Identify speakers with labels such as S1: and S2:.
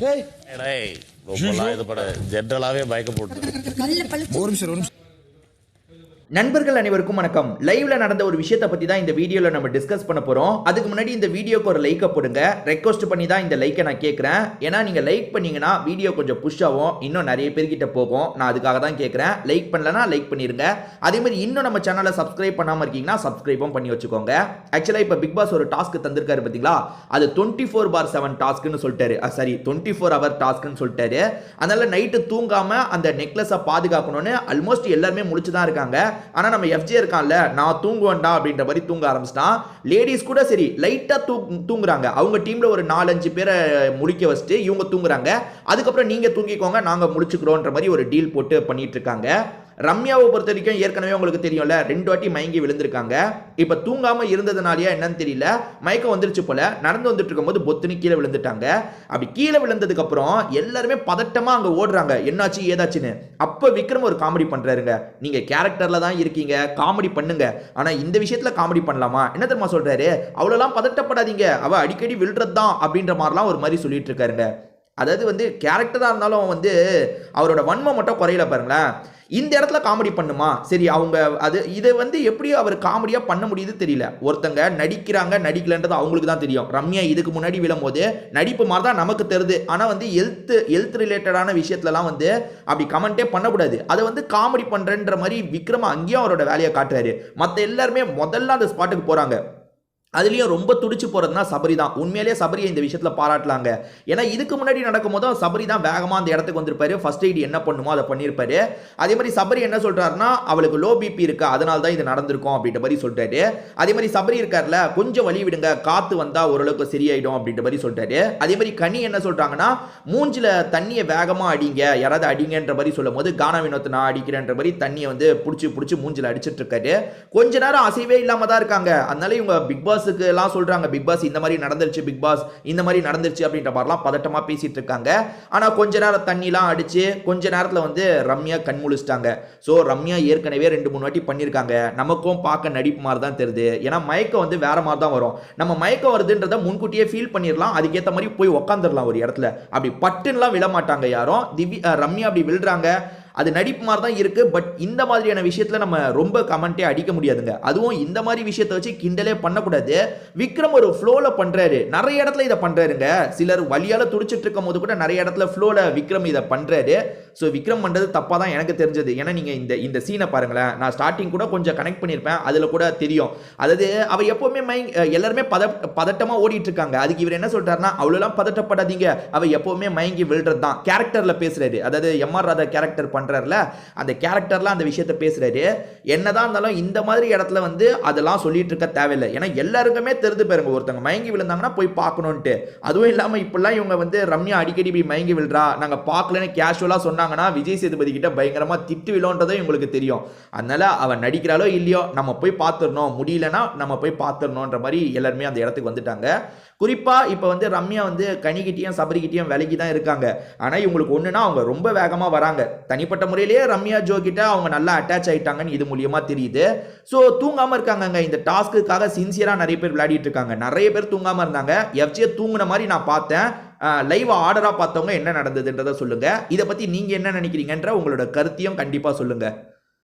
S1: ரொம்பலாம் இது பட ஜென்ரலாவே பயக்கப்பட்டு.
S2: நண்பர்கள் அனைவருக்கும் வணக்கம். லைவ்ல நடந்த ஒரு விஷயத்தை பத்தி தான் இந்த வீடியோல நம்ம டிஸ்கஸ் பண்ண போறோம். அதுக்கு முன்னாடி இந்த வீடியோக்கு ஒரு லைக்கை போடுங்க. ரெக்வஸ்ட் பண்ணி தான் இந்த லைக்கை நான் கேட்கிறேன். ஏன்னா நீங்க லைக் பண்ணீங்கன்னா வீடியோ கொஞ்சம் புஷ் ஆகும், இன்னும் நிறைய பேர்கிட்ட போகும். நான் அதுக்காக தான் கேட்கிறேன். லைக் பண்ணலனா லைக் பண்ணிருங்க. அதே மாதிரி இன்னும் நம்ம சேனலை சப்ஸ்கிரைப் பண்ணாம இருக்கீங்கன்னா சப்ஸ்கிரைபும் பண்ணி வச்சுக்கோங்க. ஆக்சுவலா இப்ப பிக் பாஸ் ஒரு டாஸ்க் தந்திருக்காரு பாத்தீங்களா, அது 24/7 டாஸ்க்னு சொல்லிட்டாரு. சாரி 24 ஹவர் டாஸ்க்னு சொல்லிட்டாரு. அதனால நைட்டு தூங்காம அந்த நெக்லஸை பாதுகாக்கணும்னு ஆல்மோஸ்ட் எல்லாருமே முடிச்சு தான் இருக்காங்க. ஆனா நம்ம எஃப்ஜே இருக்கான்ல, நான் தூங்குவேன்டா அப்படின்ற மாதிரி தூங்க ஆரம்பிச்சிட்டான். லேடிஸ் கூட சரி லைட்டா தூங்குறாங்க. அவங்க டீம்ல ஒரு 4-5 பேரை முடிக்க வச்சுட்டு இவங்க தூங்குறாங்க. அதுக்கப்புறம் நீங்க தூங்கிக்கோங்க, நாங்க முடிச்சுக்கிறோன்ற மாதிரி ஒரு டீல் போட்டு பண்ணிட்டு இருக்காங்க. ரம்யாவை பொறுத்த வரைக்கும் ஏற்கனவே உங்களுக்கு தெரியும்ல, 2 வாட்டி மயங்கி விழுந்திருக்காங்க. இப்ப தூங்காம இருந்ததுனாலயா என்னன்னு தெரியல, மயக்கம் வந்துருச்சு போல. நடந்து வந்துட்டு இருக்கும்போது பொத்துன்னு கீழே விழுந்துட்டாங்க. அப்படி கீழே விழுந்ததுக்கு அப்புறம் எல்லாருமே பதட்டமா அங்க ஓடுறாங்க, என்னாச்சு ஏதாச்சுன்னு. அப்ப விக்ரம் ஒரு காமெடி பண்றாருங்க. நீங்க கேரக்டர்ல தான் இருக்கீங்க, காமெடி பண்ணுங்க, ஆனா இந்த விஷயத்துல காமெடி பண்ணலாமா? என்ன தெரியுமா சொல்றாரு, அவ்வளவுலாம் பதட்டப்படாதீங்க, அவ அடிக்கடி விழுறது தான் அப்படின்ற மாதிரிலாம் ஒரு மாதிரி சொல்லிட்டு இருக்காருங்க. அதாவது வந்து கேரக்டரா இருந்தாலும் வந்து அவரோட வன்மம் மட்டும் குறையல பாருங்களேன். இந்த இடத்துல காமெடி பண்ணுமா? சரி, அவங்க அது இதை வந்து எப்படி அவர் காமெடியா பண்ண முடியுது தெரியல. ஒருத்தங்க நடிக்கிறாங்க நடிக்கலன்றது அவங்களுக்கு தான் தெரியும். ரம்யா இதுக்கு முன்னாடி விழும்போது நடிப்பு மாதிரி தான் நமக்கு தெரியுது. ஆனா வந்து ஹெல்த் ரிலேட்டடான விஷயத்துலலாம் வந்து அப்படி கமெண்டே பண்ணக்கூடாது. அதை வந்து காமெடி பண்றேன்ற மாதிரி விக்ரம் அங்கேயும் அவரோட வேலையை காட்டுறாரு. மற்ற எல்லாருமே முதல்ல அந்த ஸ்பாட்டுக்கு போறாங்க. அதுலயும் ரொம்ப துடிச்சு போறதுனா சபரி தான். உண்மையிலேயே சபரியை இந்த விஷயத்துல பாராட்டலாங்க. ஏன்னா இதுக்கு முன்னாடி நடக்கும் போது சபரி தான் வேகமா அந்த இடத்துக்கு வந்திருப்பாரு. ஃபர்ஸ்ட் எய்ட் என்ன பண்ணுமோ அதை பண்ணிருப்பாரு. அதே மாதிரி சபரி என்ன சொல்றாருன்னா, அவளுக்கு லோ பிபி இருக்கு, அதனால தான் இது நடந்திருக்கும் அப்படின்ற மாதிரி சொல்லிட்டாரு. அதே மாதிரி சபரி இருக்காருல, கொஞ்சம் வழி விடுங்க, காத்து வந்தா ஓரளவுக்கு சரியாயிடும் அப்படின்ற மாதிரி சொல்லிட்டாரு. அதே மாதிரி கனி என்ன சொல்றாங்கன்னா, மூஞ்சில தண்ணியை வேகமா அடிங்க, யாராவது அடிங்கன்ற மாதிரி சொல்லும் போது கானா வினோத் நான் அடிக்கிறேன்ற மாதிரி தண்ணியை வந்து புடிச்சு மூஞ்சில அடிச்சிட்டு இருக்காரு. கொஞ்ச நேரம் அசைவே இல்லாம தான் இருக்காங்க. அதனால இவங்க பிக் பாஸ் எல்லாம் சொல்றாங்க, பிக் பாஸ் இந்த மாதிரி நடந்துருச்சு, பிக் பாஸ் இந்த மாதிரி நடந்துருச்சு அப்படின்ற மாதிரிலாம் பதட்டமா பேசிட்டு இருக்காங்க. ஆனா கொஞ்ச நேரம் தண்ணிலாம் அடிச்சு கொஞ்ச நேரத்துல வந்து ரம்யா கண் முழிச்சிட்டாங்க. சோ ரம்யா ஏற்கனவே 2-3 வாட்டி பண்ணிருக்காங்க. நமக்கும் பார்க்க நடிப்பு மாதிரி தான் தெரியுது. ஏன்னா மயக்கம் வந்து வேற மாதிரி தான் வரும். நம்ம மயக்கம் வருதுன்றத முன்கூட்டியே ஃபீல் பண்ணிடலாம், அதுக்கேற்ற மாதிரி போய் உட்காந்துடலாம் ஒரு இடத்துல. அப்படி பட்டுன்னுலாம் விழ மாட்டாங்க யாரும். ரம்யா அப்படி விழுறாங்க, அது நடிப்பு மாதிரி தான் இருக்கு. பட் இந்த மாதிரியான விஷயத்துல நம்ம ரொம்ப கமெண்டே அடிக்க முடியாதுங்க. அதுவும் இந்த மாதிரி விஷயத்தை வச்சு கிண்டலே பண்ணக்கூடாது. விக்ரம் ஒரு ஃப்ளோல பண்றாரு, நிறைய இடத்துல இதை பண்றாருங்க. சிலர் வலியால துடிச்சிட்டு இருக்கும் போது கூட நிறைய இடத்துல ஃப்ளோல விக்ரம் இதை பண்றாரு. ஸோ விக்ரம் பண்றது தப்பா தான் எனக்கு தெரிஞ்சது. ஏன்னா நீங்க இந்த சீனை பாருங்களேன், நான் ஸ்டார்டிங் கூட கொஞ்சம் கனெக்ட் பண்ணியிருப்பேன், அதுல கூட தெரியும். அதாவது அவ எப்பவுமே எல்லாருமே பதட்டமா ஓடிட்டு இருக்காங்க. அதுக்கு இவர் என்ன சொல்றாருன்னா, அவ்வளோலாம் பதட்டப்படாதீங்க, அவ எப்பவுமே மயங்கி விழுறது தான். கேரக்டர்ல பேசுறாரு, அதாவது எம்ஆர் ராதா கேரக்டர் பண்றாருல, அந்த கேரக்டர்ல அந்த விஷயத்தை பேசுறாரு. என்னதான் இருந்தாலும் இந்த மாதிரி இடத்துல வந்து அதெல்லாம் சொல்லிட்டு இருக்க தேவையில்லை. ஏன்னா எல்லாருக்குமே தெரிந்து பாருங்க, ஒருத்தங்க மயங்கி விழுந்தாங்கன்னா போய் பார்க்கணும்ட்டு. அதுவும் இல்லாம இப்பெல்லாம் இவங்க வந்து ரம்யா அடிக்கடி போய் மயங்கி விழுறா, நாங்க பார்க்கலன்னு கேஷுவலா சொன்னாங்கன்னா விஜய் சேதுபதி கிட்ட பயங்கரமா திட்டு விழுன்றதும் உங்களுக்கு தெரியும். அதனால அவன் நடிக்கிறாளோ இல்லையோ நம்ம போய் பார்த்துடணும், முடியலன்னா நம்ம போய் பார்த்துடணும்ன்ற மாதிரி எல்லாருமே அந்த இடத்துக்கு வந்துட்டாங்க. குறிப்பா இப்ப வந்து ரம்யா வந்து கனிகிட்டியும் சபரிகிட்டியும் விலகி தான் இருக்காங்க. ஆனா இவங்களுக்கு ஒண்ணுனா அவங்க ரொம்ப வேகமா வராங்க. தனிப்பட்ட முறையிலேயே ரம்யா ஜோ கிட்ட அவங்க நல்லா அட்டாச் ஆயிட்டாங்கன்னு இது மூலியமா தெரியுது. ஸோ தூங்காம இருக்காங்க. இந்த டாஸ்க்குக்காக சின்சியரா நிறைய பேர் விளையாடிட்டு இருக்காங்க. நிறைய பேர் தூங்காம இருந்தாங்க. எஃப்ஜே தூங்குன மாதிரி நான் பார்த்தேன். லைவ் ஆர்டரா பார்த்தவங்க என்ன நடந்ததுன்றதை சொல்லுங்க. இதை பத்தி நீங்க என்ன நினைக்கிறீங்கன்ற உங்களோட கருத்தையும் கண்டிப்பா சொல்லுங்க.